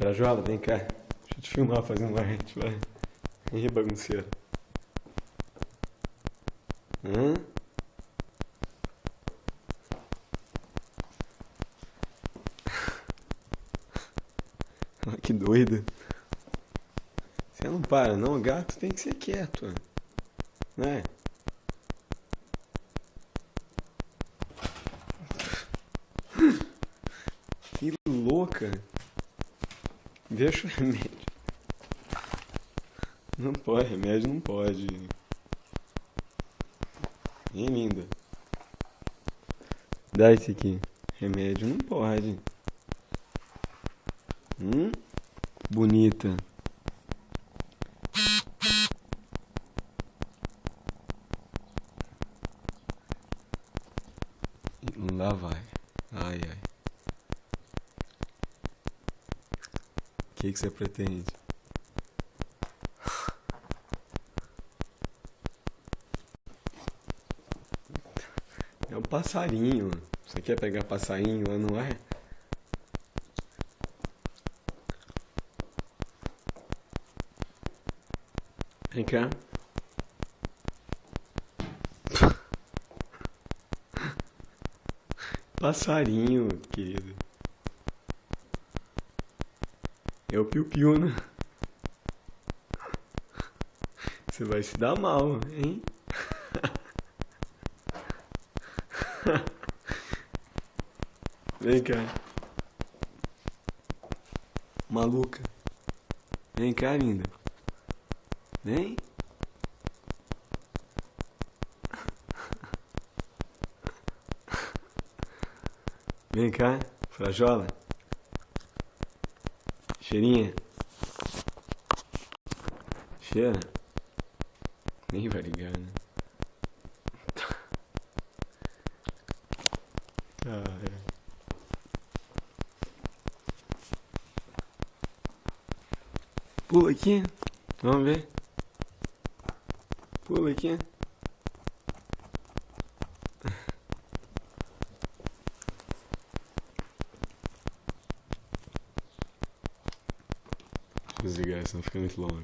Frajola, vem cá. Deixa eu te filmar fazendo arte, vai. Ih, bagunceiro. Hã? Olha que doido. Você não para, não. O gato tem que ser quieto, né? Que louca. Deixa o remédio. Não pode, remédio não pode. Hein, linda? Dá esse aqui. Remédio não pode. Bonita. Lá vai. Ai, ai. O que você pretende? É um passarinho. Você quer pegar passarinho lá no ar? Vem cá. Passarinho, querido. É o piu-piu, né? Você vai se dar mal, hein? Vem cá. Maluca. Vem cá, linda. Vem. Vem cá, Frajola. Cheirinha. Cheira. Nem vai ligar, né? Ah, é. Pula aqui. Vamos ver. Pula aqui. Deixa eu desligar, senão fica muito longo.